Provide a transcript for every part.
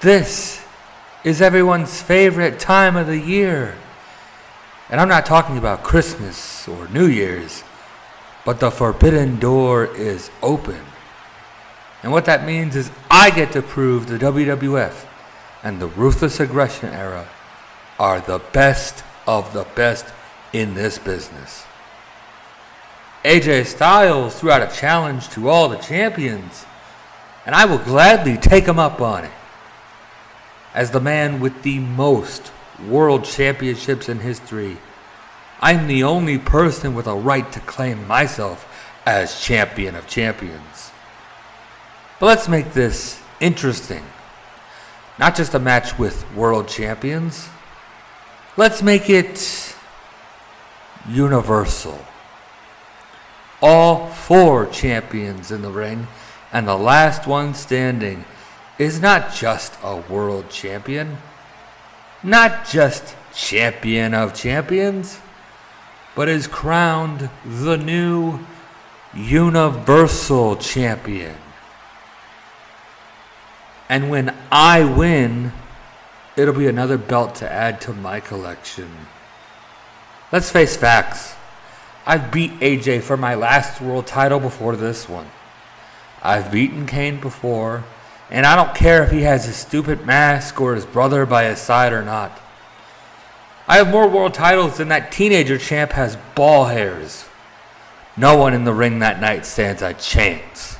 This is everyone's favorite time of the year. And I'm not talking about Christmas or New Year's, but the forbidden door is open. And what that means is I get to prove the WWF and the Ruthless Aggression era are the best of the best in this business. AJ Styles threw out a challenge to all the champions, and I will gladly take him up on it. As the man with the most world championships in history, I'm the only person with a right to claim myself as champion of champions. But let's make this interesting. Not just a match with world champions. Let's make it universal. All 4 champions in the ring, and the last one standing is not just a world champion, not just champion of champions, but is crowned the new Universal Champion. And when I win, it'll be another belt to add to my collection. Let's face facts. I've beat AJ for my last world title before this one. I've beaten Kane before, and I don't care if he has his stupid mask or his brother by his side or not. I have more world titles than that teenager champ has ball hairs. No one in the ring that night stands a chance.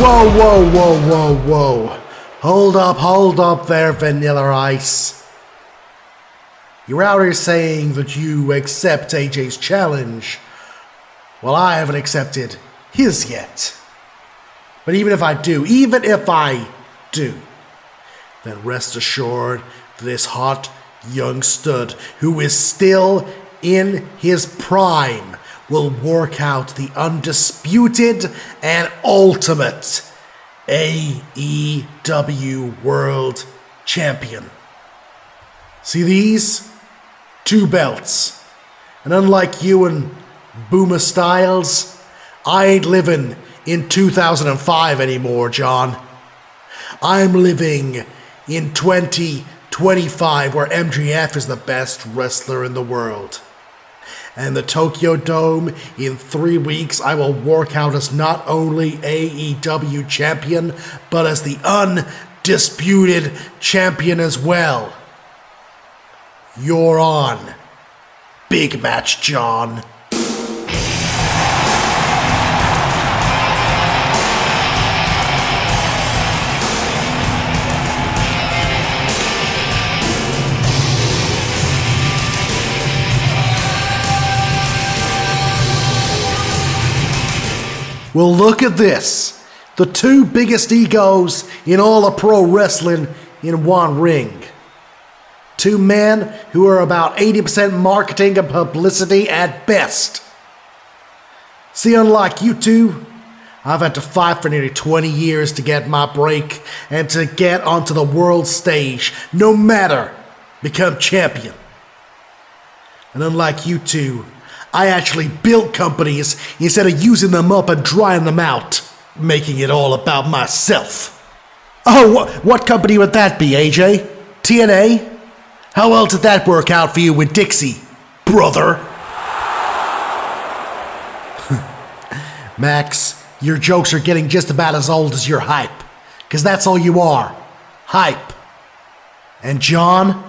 Whoa, whoa, whoa, whoa, whoa. Hold up there, Vanilla Ice. You're out here saying that you accept AJ's challenge. Well, I haven't accepted his yet. But even if I do, then rest assured that this hot young stud who is still in his prime will work out the undisputed and ultimate AEW World Champion. See these? 2 belts. And unlike you and Boomer Styles, I ain't living in 2005 anymore, John. I'm living in 2025, where MJF is the best wrestler in the world. And the Tokyo Dome, in 3 weeks, I will work out as not only AEW champion, but as the undisputed champion as well. You're on. Big match, John. Well, look at this. The 2 biggest egos in all of pro wrestling in one ring. 2 men who are about 80% marketing and publicity at best. See, unlike you 2, I've had to fight for nearly 20 years to get my break and to get onto the world stage, no matter, become champion. And unlike you 2, I actually built companies instead of using them up and drying them out, making it all about myself. Oh, what company would that be, AJ? TNA? How well did that work out for you with Dixie, brother? Max, your jokes are getting just about as old as your hype, because that's all you are, hype. And John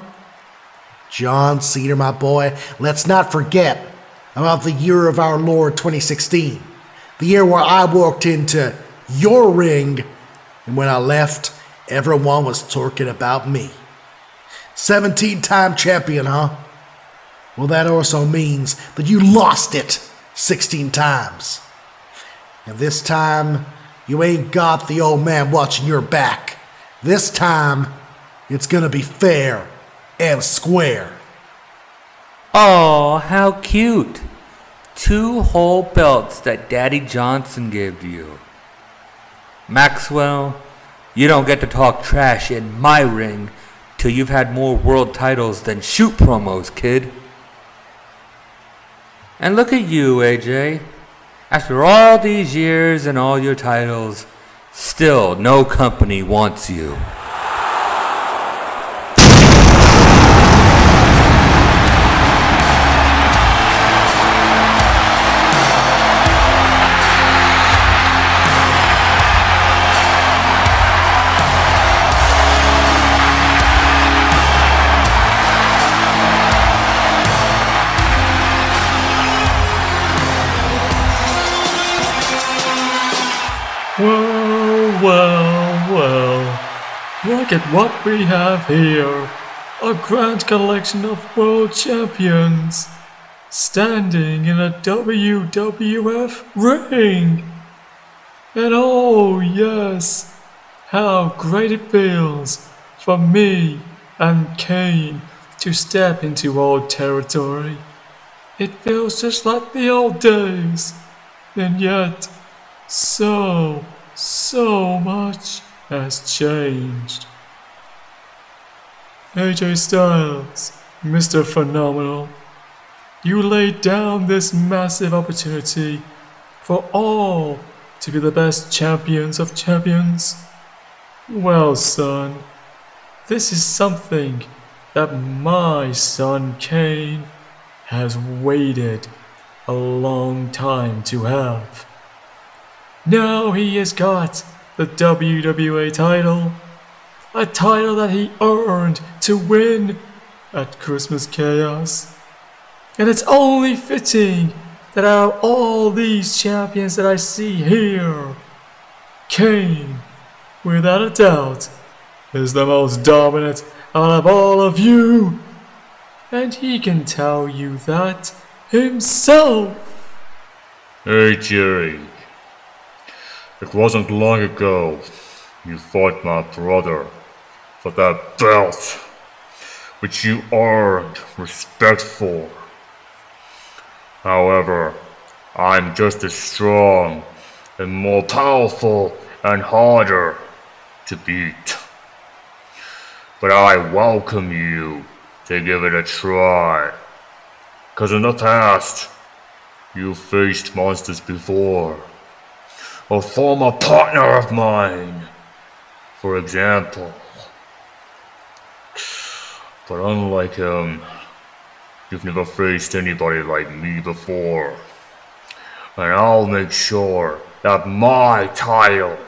Cena, my boy, let's not forget about the year of our Lord 2016, the year where I walked into your ring, and when I left, everyone was talking about me. 17-time champion, huh? Well, that also means that you lost it 16 times. And this time, you ain't got the old man watching your back. This time, it's gonna be fair and square. Oh, how cute. 2 whole belts that Daddy Johnson gave you. Maxwell, you don't get to talk trash in my ring till you've had more world titles than shoot promos, kid. And look at you, AJ. After all these years and all your titles, still no company wants you. Well, look at what we have here. A grand collection of world champions standing in a WWF ring. And oh yes, how great it feels for me and Kane to step into old territory. It feels just like the old days, and yet so much has changed. AJ Styles, Mr. Phenomenal, you laid down this massive opportunity for all to be the best champions of champions. Well, son, this is something that my son Kane has waited a long time to have. Now he has got the WWA title, a title that he earned to win at Christmas Chaos. And it's only fitting that out of all these champions that I see here, Kane, without a doubt, is the most dominant out of all of you. And he can tell you that himself. Hey Jerry, it wasn't long ago you fought my brother for that belt, which you earned respect for. However, I'm just as strong and more powerful and harder to beat. But I welcome you to give it a try, 'cause in the past, you faced monsters before. A former partner of mine, for example. But unlike him, you've never faced anybody like me before. And I'll make sure that my title,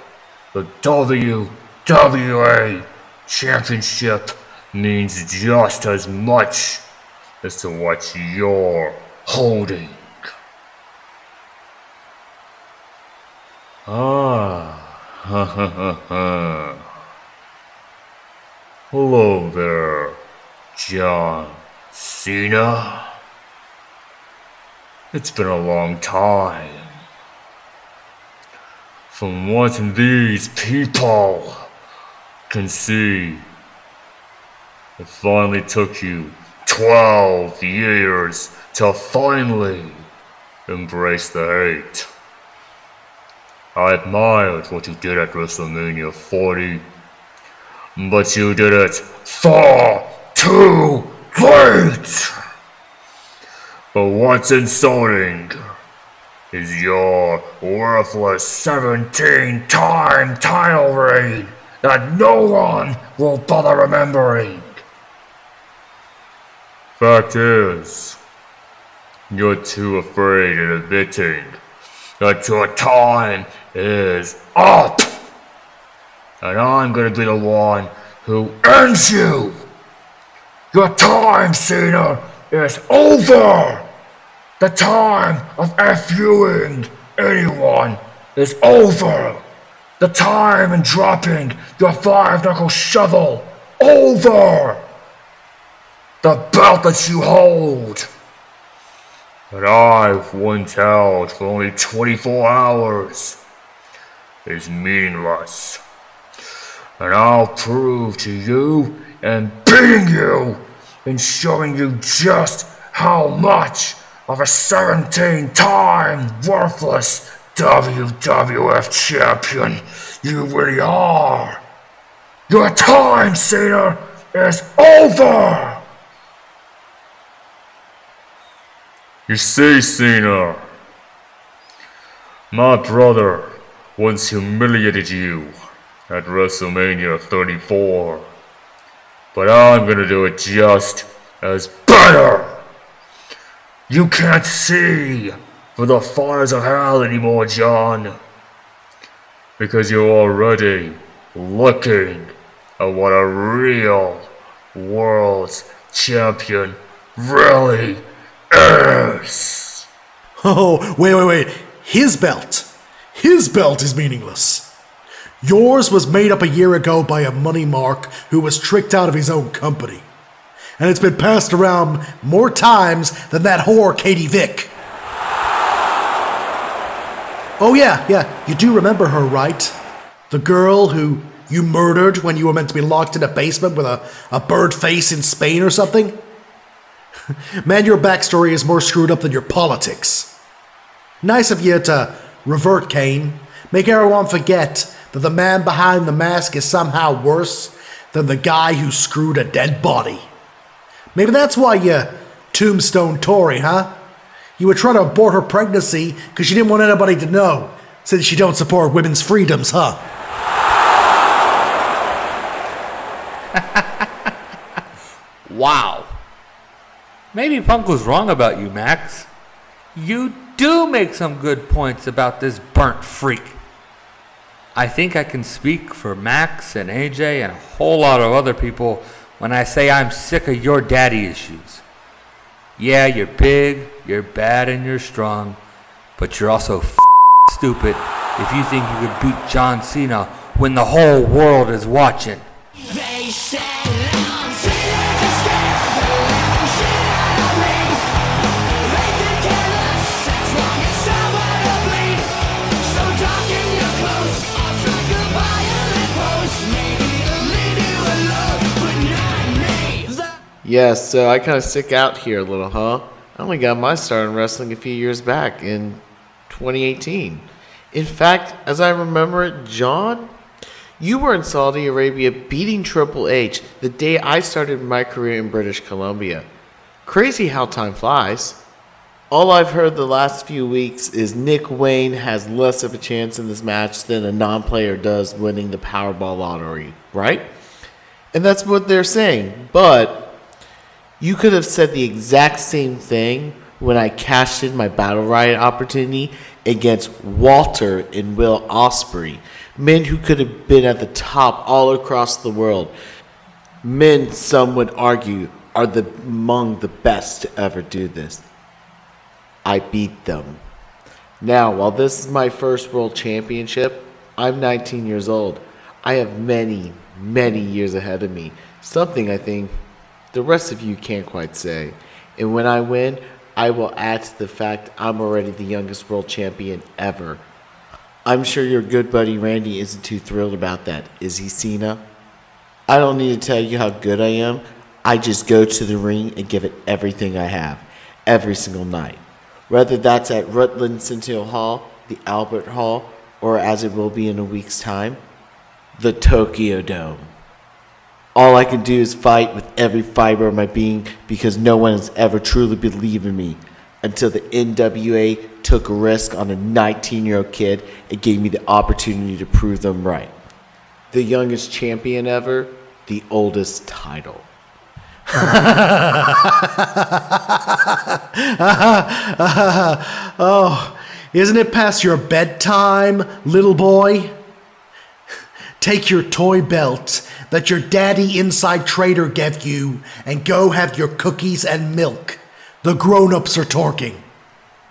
the WWA Championship, means just as much as to what you're holding. Hello there, John Cena. It's been a long time. From what these people can see, it finally took you 12 years to finally embrace the hate. I admired what you did at WrestleMania 40, but you did it far too late! But what's insulting is your worthless 17-time title reign that no one will bother remembering. Fact is, you're too afraid of admitting that your time is up. And I'm gonna be the one who ends you. Your time, Cena, is over. The time of FUing anyone is over. The time in dropping your 5-knuckle shovel, over. The belt that you hold, that I've once held for only 24 hours, is meaningless. And I'll prove to you and beating you and showing you just how much of a 17-time worthless WWF champion. You really are. Your time, Cena, is over. You see, Cena, my brother once humiliated you at WrestleMania 34, but I'm gonna do it just as better. You can't see for the fires of hell anymore, John, because you're already looking at what a real world's champion really is. Oh, wait. His belt. His belt is meaningless. Yours was made up a year ago by a money mark who was tricked out of his own company. And it's been passed around more times than that whore Katie Vick. Oh yeah, you do remember her, right? The girl who you murdered when you were meant to be locked in a basement with a bird face in Spain or something? Man, your backstory is more screwed up than your politics. Nice of you to revert, Kane. Make everyone forget that the man behind the mask is somehow worse than the guy who screwed a dead body. Maybe that's why you tombstone Tory, huh? You were trying to abort her pregnancy because you didn't want anybody to know, since you don't support women's freedoms, huh? Wow. Maybe Punk was wrong about you, Max. You do make some good points about this burnt freak. I think I can speak for Max and AJ and a whole lot of other people when I say I'm sick of your daddy issues. Yeah, you're big, you're bad, and you're strong, but you're also stupid if you think you could beat John Cena when the whole world is watching. They said I'm Cena to scare the living shit out of me. They could care less as long as someone will bleed. So darken your clothes, I'll strike a violent pose. Maybe it'll lead you alone, but not me. Yeah, so I kind of stick out here a little, huh? I only got my start in wrestling a few years back in 2018. In fact, as I remember it, John, you were in Saudi Arabia beating Triple H the day I started my career in British Columbia. Crazy how time flies. All I've heard the last few weeks is Nick Wayne has less of a chance in this match than a non-player does winning the Powerball lottery, right? And that's what they're saying, but you could have said the exact same thing when I cashed in my Battle Riot opportunity against Walter and Will Ospreay, men who could have been at the top all across the world. Men, some would argue, are among the best to ever do this. I beat them. Now, while this is my first world championship, I'm 19 years old. I have many, many years ahead of me, something I think the rest of you can't quite say. And when I win, I will add to the fact I'm already the youngest world champion ever. I'm sure your good buddy Randy isn't too thrilled about that, is he, Cena? I don't need to tell you how good I am. I just go to the ring and give it everything I have, every single night. Whether that's at Rutland Centennial Hall, the Albert Hall, or as it will be in a week's time, the Tokyo Dome. All I can do is fight with every fiber of my being because no one has ever truly believed in me until the NWA took a risk on a 19-year-old kid and gave me the opportunity to prove them right. The youngest champion ever, the oldest title. Oh, isn't it past your bedtime, little boy? Take your toy belt that your daddy inside trader gave you and go have your cookies and milk. The grown-ups are talking.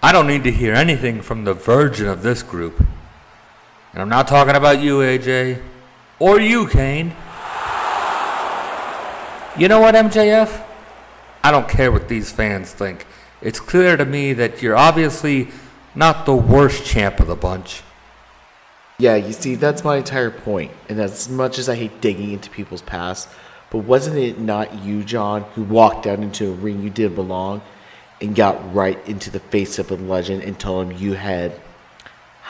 I don't need to hear anything from the virgin of this group. And I'm not talking about you, AJ. Or you, Kane. You know what, MJF? I don't care what these fans think. It's clear to me that you're obviously not the worst champ of the bunch. Yeah, you see, that's my entire point. And as much as I hate digging into people's past, but wasn't it not you, John, who walked out into a ring you didn't belong and got right into the face of a legend and told him you had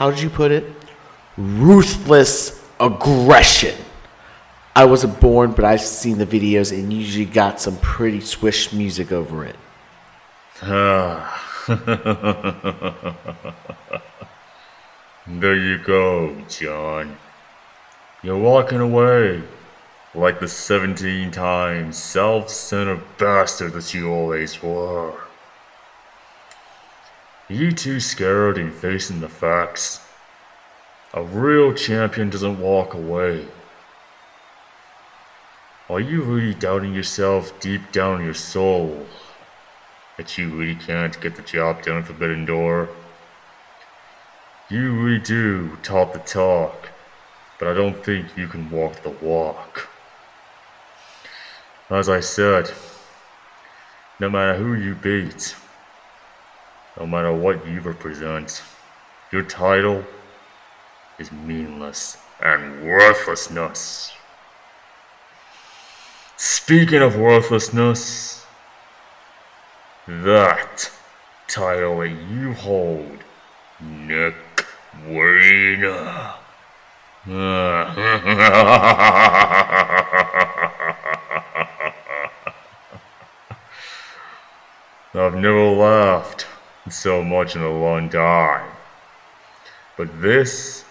How did you put it? Ruthless aggression. I wasn't born, but I've seen the videos and usually got some pretty swish music over it. There you go, John. You're walking away like the 17-time self-centered bastard that you always were. Are you too scared in facing the facts? A real champion doesn't walk away. Are you really doubting yourself deep down in your soul that you really can't get the job done at Forbidden Door? You really do talk the talk, but I don't think you can walk the walk. As I said, no matter who you beat, no matter what you represent, your title is meaningless and worthlessness. Speaking of worthlessness, that title that you hold, Nick Wayne. I've never laughed so much in a long time. But this,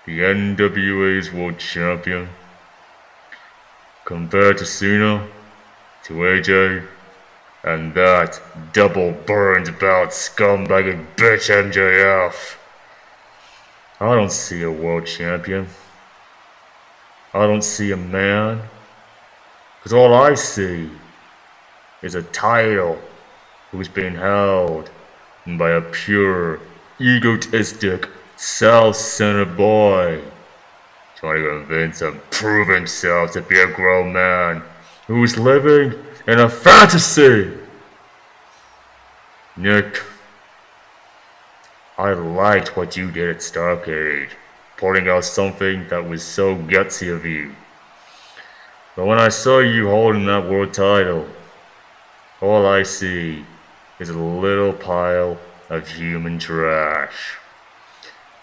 the NWA's World Champion, compared to Cena, to AJ, and that double burned belt scumbaggy bitch MJF, I don't see a world champion. I don't see a man. Because all I see is a title who's being held by a pure, egotistic, self-centered boy trying to convince and prove himself to be a grown man who's living in a fantasy. Nick, I liked what you did at Starrcade, putting out something that was so gutsy of you. But when I saw you holding that world title, all I see is a little pile of human trash.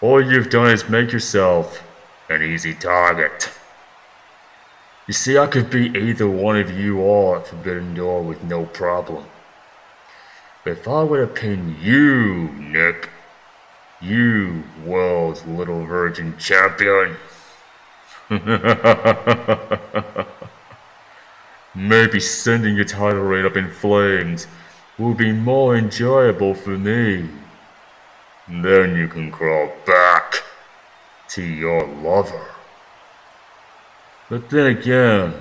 All you've done is make yourself an easy target. You see, I could beat either one of you all at Forbidden Door with no problem. But if I were to pin you, Nick, you world's little virgin champion, maybe sending your title reign up in flames will be more enjoyable for me. Then you can crawl back to your lover. But then again,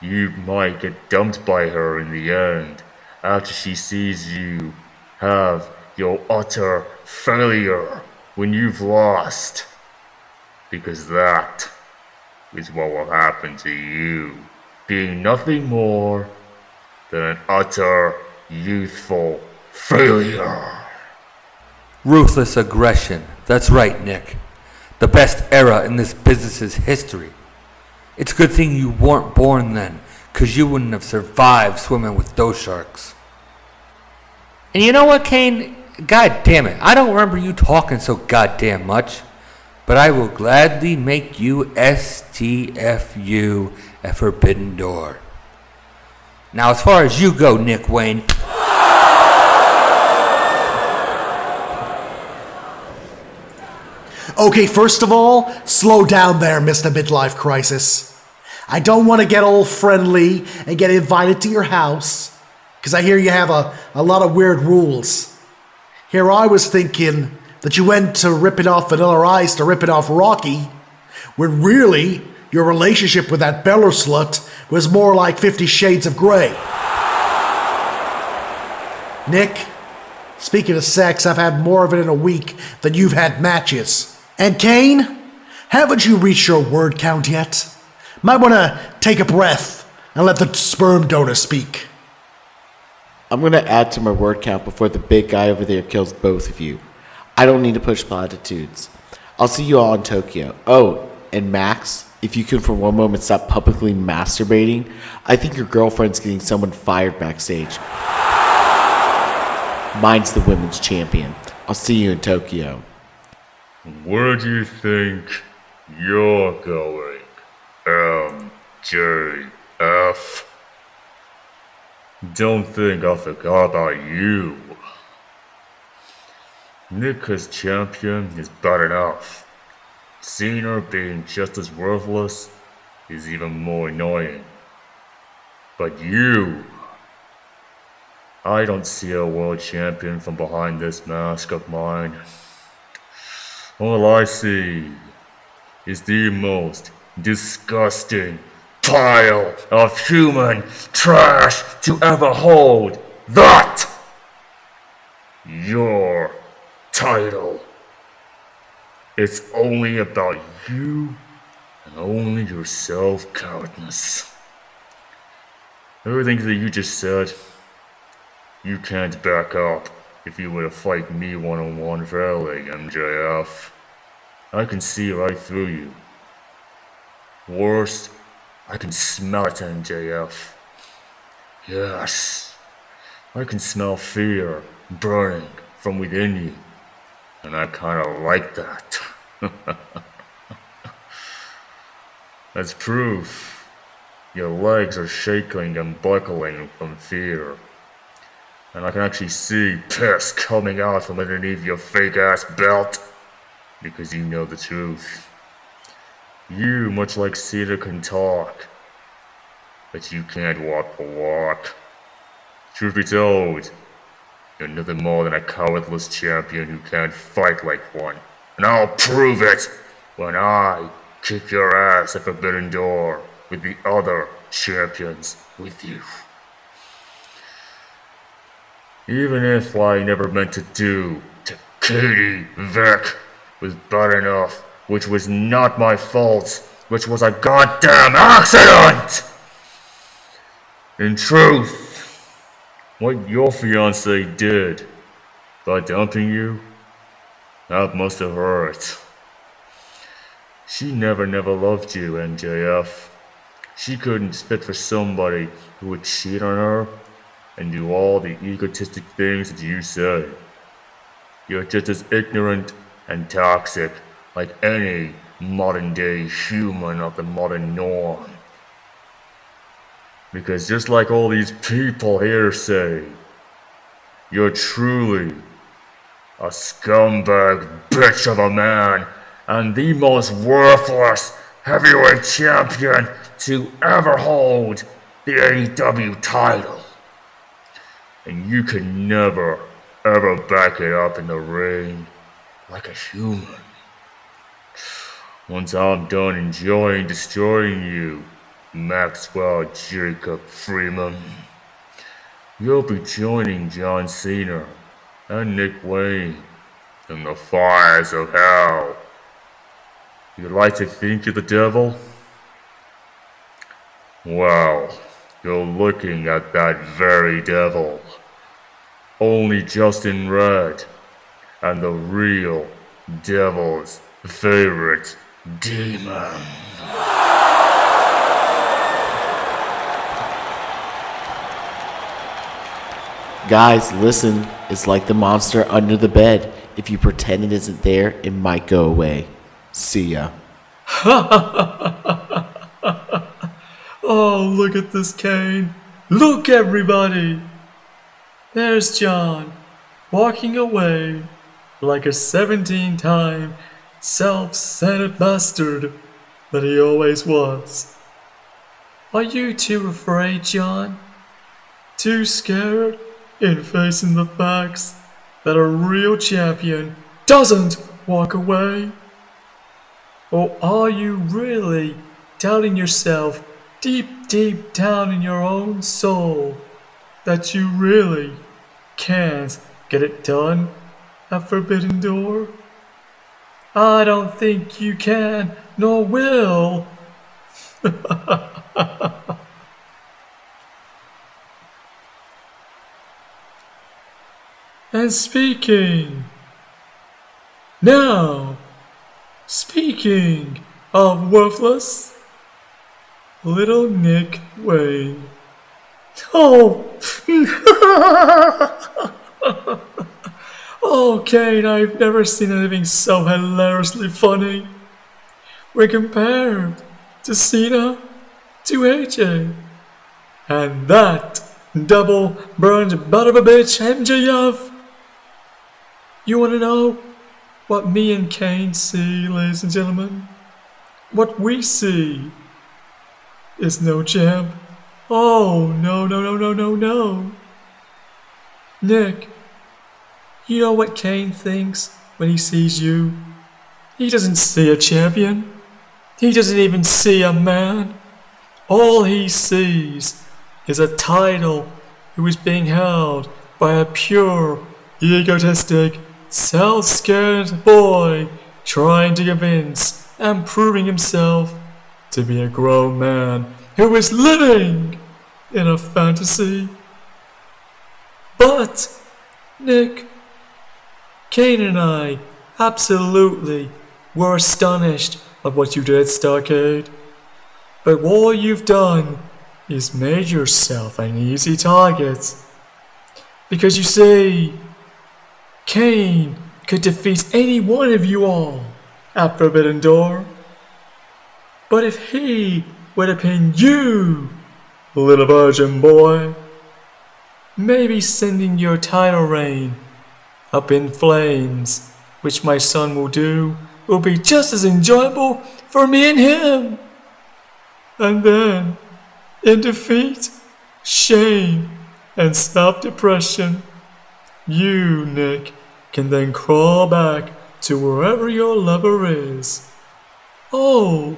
you might get dumped by her in the end after she sees you have your utter failure when you've lost. Because that is what will happen to you, being nothing more than an utter youthful failure. Ruthless aggression. That's right, Nick. The best era in this business's history. It's a good thing you weren't born then, 'cause you wouldn't have survived swimming with those sharks. And you know what, Kane? God damn it, I don't remember you talking so goddamn much. But I will gladly make you STFU at Forbidden Door. Now, as far as you go, Nick Wayne, Okay, first of all, slow down there, Mr. Midlife Crisis. I don't want to get all friendly and get invited to your house, because I hear you have a lot of weird rules. Here I was thinking that you went to ripping off Vanilla Ice to ripping off Rocky, when really your relationship with that Beller slut was more like 50 Shades of Grey. Nick, speaking of sex, I've had more of it in a week than you've had matches. And Kane, haven't you reached your word count yet? Might want to take a breath and let the sperm donor speak. I'm going to add to my word count before the big guy over there kills both of you. I don't need to push platitudes. I'll see you all in Tokyo. Oh, and Max, if you can for one moment stop publicly masturbating, I think your girlfriend's getting someone fired backstage. Mine's the women's champion. I'll see you in Tokyo. Where do you think you're going, MJF? Don't think I forgot about you. Nick as champion is bad enough. Cena being just as worthless is even more annoying. But you, I don't see a world champion from behind this mask of mine. All I see is the most disgusting pile of human trash to ever hold that! Your title. It's only about you and only your self-cowardness. Everything that you just said, you can't back up if you were to fight me one-on-one fairly, MJF. I can see right through you. Worst, I can smell it, MJF. Yes, I can smell fear burning from within you, and I kinda like that. As proof, your legs are shaking and buckling from fear. And I can actually see piss coming out from underneath your fake-ass belt. Because you know the truth. You, much like Cena, can talk. But you can't walk the walk. Truth be told, you're nothing more than a cowardless champion who can't fight like one. And I'll prove it when I kick your ass at Forbidden Door with the other champions with you. Even if what I never meant to do to Katie Vick was bad enough, which was not my fault, which was a goddamn accident! In truth, what your fiancé did by dumping you, that must have hurt. She never loved you, MJF. She couldn't fit for somebody who would cheat on her and do all the egotistic things that you say. You're just as ignorant and toxic like any modern day human of the modern norm. Because just like all these people here say, you're truly a scumbag bitch of a man and the most worthless heavyweight champion to ever hold the AEW title. And you can never, ever back it up in the ring like a human. Once I'm done enjoying destroying you, Maxwell Jacob Freeman, you'll be joining John Cena and Nick Wayne in the fires of hell. You'd like to think you're the devil? Well, you're looking at that very devil. Only just in red, and the real devil's favorite demon. Guys, listen, it's like the monster under the bed. If you pretend it isn't there, it might go away. See ya. Oh, look at this Kane. Look, everybody. There's John, walking away like a 17-time self-centered bastard that he always was. Are you too afraid, John? Too scared in facing the facts that a real champion doesn't walk away? Or are you really doubting yourself deep down in your own soul that you really can't get it done at Forbidden Door? I don't think you can nor will. And speaking of worthless, little Nick Wayne. Oh, Oh, Kane, I've never seen anything so hilariously funny. When compared to Cena, to AJ, and that double burned butt of a bitch MJF. You wanna know what me and Kane see, ladies and gentlemen? What we see is no champ. Oh, no. Nick, you know what Kane thinks when he sees you? He doesn't see a champion. He doesn't even see a man. All he sees is a title who is being held by a pure, egotistic, self-scared boy trying to convince and proving himself to be a grown man who is living in a fantasy. But, Nick, Kane and I absolutely were astonished at what you did, Starcade. But all you've done is made yourself an easy target. Because you see, Kane could defeat any one of you all at Forbidden Door. But if he would have pinned you, little virgin boy, maybe sending your title reign up in flames, which my son will do, will be just as enjoyable for me and him. And then, in defeat, shame, and self-depression, you, Nick, can then crawl back to wherever your lover is. Oh,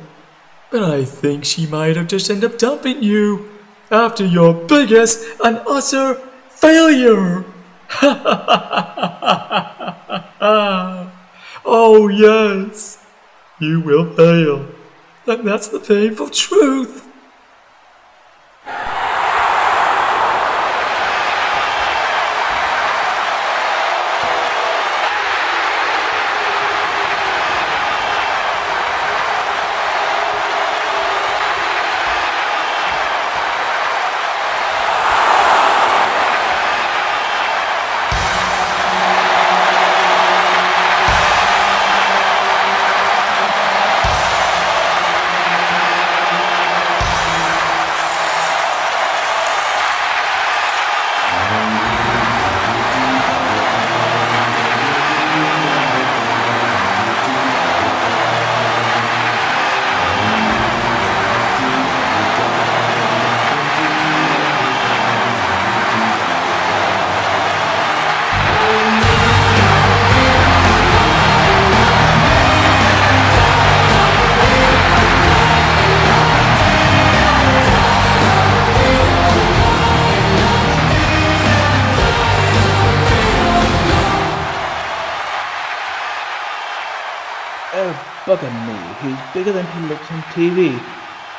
but I think she might have just ended up dumping you after your biggest and utter failure. Oh yes, you will fail. And that's the painful truth. Bugger me, he's bigger than he looks on TV.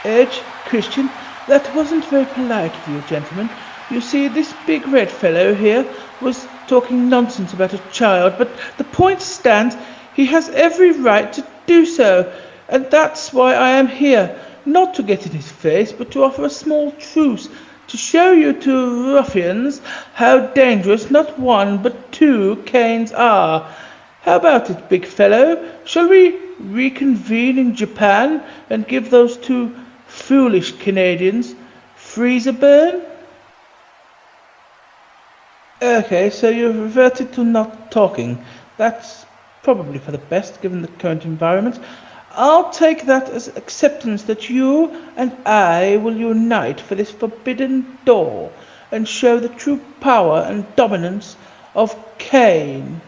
Edge, Christian, that wasn't very polite of you, gentlemen. You see, this big red fellow here was talking nonsense about a child, but the point stands, he has every right to do so, and that's why I am here, not to get in his face, but to offer a small truce, to show you two ruffians how dangerous not one but two Kanes are. How about it, big fellow? Shall we reconvene in Japan and give those two foolish Canadians freezer burn? Okay, so you've reverted to not talking. That's probably for the best given the current environment. I'll take that as acceptance that you and I will unite for this forbidden door and show the true power and dominance of Kane.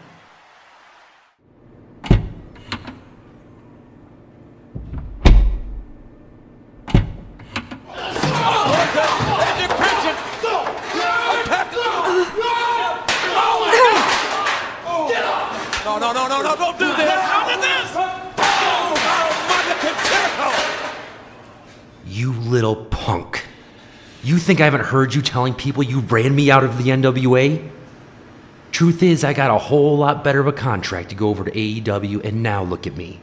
No, don't do this! How did this? You little punk. You think I haven't heard you telling people you ran me out of the NWA? Truth is, I got a whole lot better of a contract to go over to AEW, and now look at me.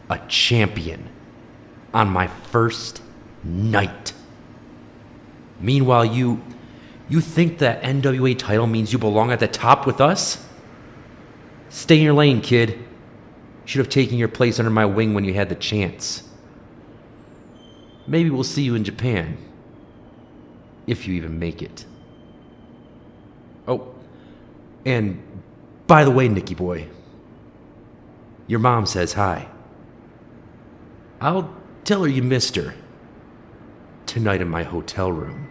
A champion. On my first night. Meanwhile, you think that NWA title means you belong at the top with us? Stay in your lane, kid. Should have taken your place under my wing when you had the chance. Maybe we'll see you in Japan. If you even make it. Oh, and by the way, Nicky boy, your mom says hi. I'll tell her you missed her tonight in my hotel room.